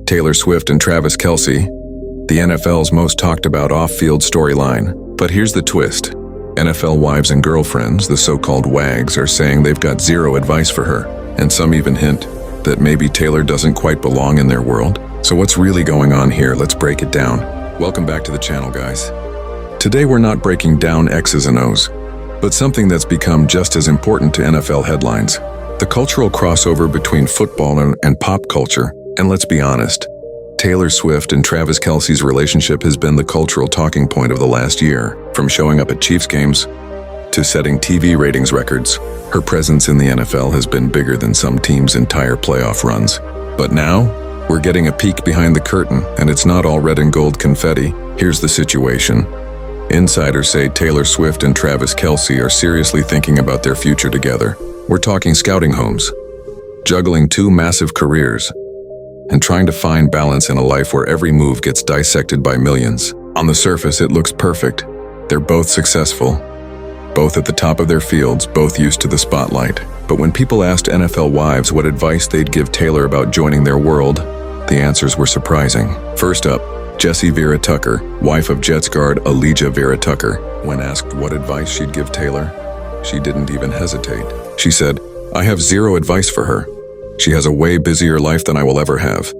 Taylor Swift and Travis Kelce, the NFL's most talked about off-field storyline. But here's the twist. NFL wives and girlfriends, the so-called WAGs, are saying they've got zero advice for her, and some even hint that maybe Taylor doesn't quite belong in their world. So what's really going on here? Let's break it down. Welcome back to the channel, guys. Today we're not breaking down X's and O's, but something that's become just as important to NFL headlines. The cultural crossover between football and pop culture. And let's be honest, Taylor Swift and Travis Kelce's relationship has been the cultural talking point of the last year. From showing up at Chiefs games to setting TV ratings records, her presence in the NFL has been bigger than some teams' entire playoff runs. But now, we're getting a peek behind the curtain, and it's not all red and gold confetti. Here's the situation. Insiders say Taylor Swift and Travis Kelce are seriously thinking about their future together. We're talking scouting homes, juggling two massive careers, and trying to find balance in a life where every move gets dissected by millions. On the surface, it looks perfect. They're both successful, both at the top of their fields, both used to the spotlight. But when people asked NFL wives what advice they'd give Taylor about joining their world, the answers were surprising. First up, Jessie Vera Tucker, wife of Jets guard Elijah Vera Tucker. When asked what advice she'd give Taylor, she didn't even hesitate. She said, "I have zero advice for her. She has a way busier life than I will ever have.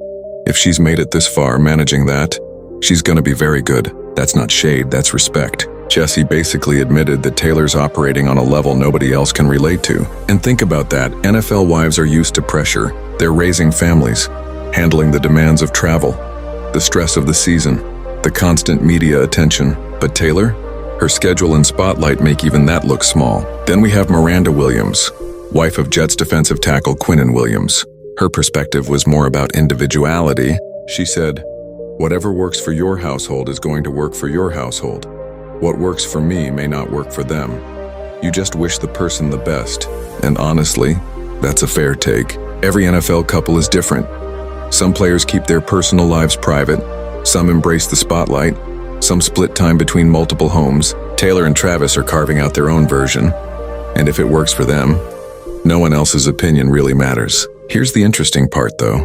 If she's made it this far managing that, she's gonna be very good." That's not shade, that's respect. Jessie basically admitted that Taylor's operating on a level nobody else can relate to. And think about that, NFL wives are used to pressure. They're raising families, handling the demands of travel, the stress of the season, the constant media attention. But Taylor? Her schedule and spotlight make even that look small. Then we have Miranda Williams, wife of Jets defensive tackle Quinnen Williams. Her perspective was more about individuality. She said, "Whatever works for your household is going to work for your household. What works for me may not work for them. You just wish the person the best." And honestly, that's a fair take. Every NFL couple is different. Some players keep their personal lives private. Some embrace the spotlight. Some split time between multiple homes. Taylor and Travis are carving out their own version. And if it works for them, no one else's opinion really matters. Here's the interesting part, though.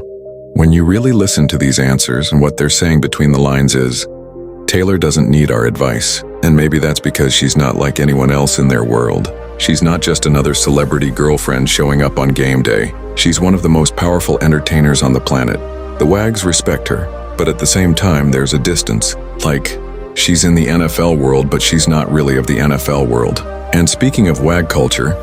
When you really listen to these answers and what they're saying between the lines is, Taylor doesn't need our advice. And maybe that's because she's not like anyone else in their world. She's not just another celebrity girlfriend showing up on game day. She's one of the most powerful entertainers on the planet. The WAGs respect her, but at the same time there's a distance. Like, she's in the NFL world, but she's not really of the NFL world. And speaking of WAG culture,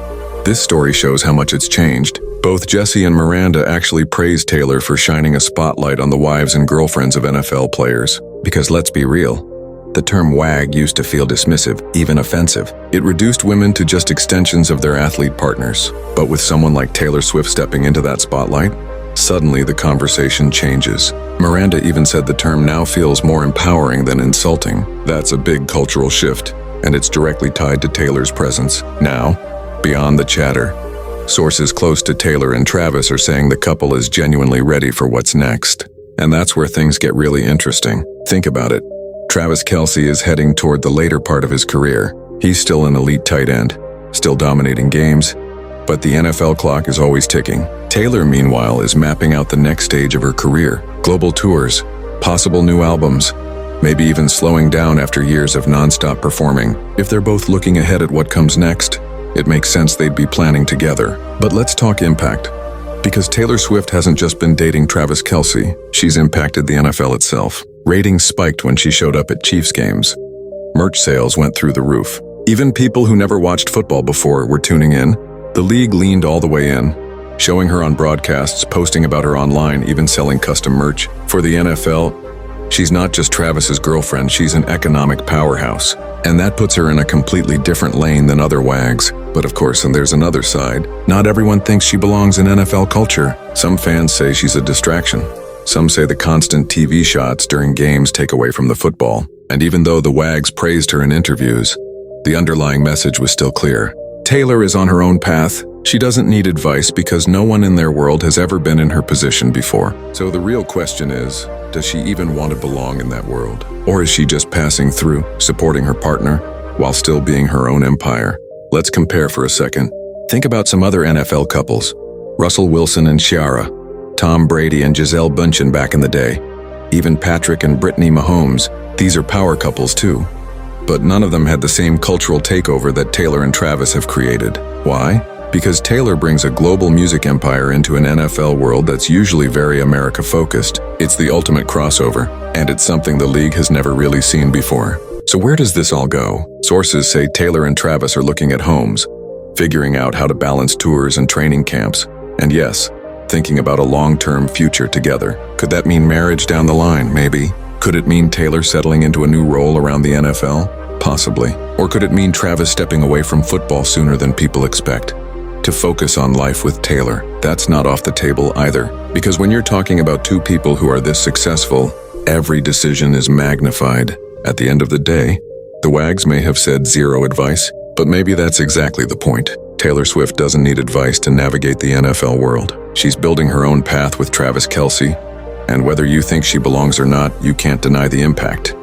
this story shows how much it's changed. Both Jessie and Miranda actually praised Taylor for shining a spotlight on the wives and girlfriends of NFL players. Because let's be real, the term WAG used to feel dismissive, even offensive. It reduced women to just extensions of their athlete partners. But with someone like Taylor Swift stepping into that spotlight, suddenly the conversation changes. Miranda even said the term now feels more empowering than insulting. That's a big cultural shift, and it's directly tied to Taylor's presence. Now, beyond the chatter, sources close to Taylor and Travis are saying the couple is genuinely ready for what's next. And that's where things get really interesting. Think about it. Travis Kelce is heading toward the later part of his career. He's still an elite tight end, still dominating games, but the NFL clock is always ticking. Taylor, meanwhile, is mapping out the next stage of her career. Global tours, possible new albums, maybe even slowing down after years of non-stop performing. If they're both looking ahead at what comes next, it makes sense they'd be planning together. But let's talk impact. Because Taylor Swift hasn't just been dating Travis Kelce, she's impacted the NFL itself. Ratings spiked when she showed up at Chiefs games. Merch sales went through the roof. Even people who never watched football before were tuning in. The league leaned all the way in, showing her on broadcasts, posting about her online, even selling custom merch. For the NFL, she's not just Travis's girlfriend, she's an economic powerhouse. And that puts her in a completely different lane than other WAGs. But of course, and there's another side. Not everyone thinks she belongs in NFL culture. Some fans say she's a distraction. Some say the constant TV shots during games take away from the football. And even though the WAGs praised her in interviews, the underlying message was still clear. Taylor is on her own path. She doesn't need advice because no one in their world has ever been in her position before. So the real question is, does she even want to belong in that world? Or is she just passing through, supporting her partner, while still being her own empire? Let's compare for a second. Think about some other NFL couples. Russell Wilson and Ciara, Tom Brady and Gisele Bündchen back in the day. Even Patrick and Brittany Mahomes, these are power couples too. But none of them had the same cultural takeover that Taylor and Travis have created. Why? Because Taylor brings a global music empire into an NFL world that's usually very America-focused. It's the ultimate crossover, and it's something the league has never really seen before. So where does this all go? Sources say Taylor and Travis are looking at homes, figuring out how to balance tours and training camps, and yes, thinking about a long-term future together. Could that mean marriage down the line? Maybe. Could it mean Taylor settling into a new role around the NFL? Possibly. Or could it mean Travis stepping away from football sooner than people expect? To focus on life with Taylor, that's not off the table either. Because when you're talking about two people who are this successful, every decision is magnified. At the end of the day, the Wags may have said zero advice, but maybe that's exactly the point. Taylor Swift doesn't need advice to navigate the NFL world. She's building her own path with Travis Kelce, and whether you think she belongs or not, you can't deny the impact.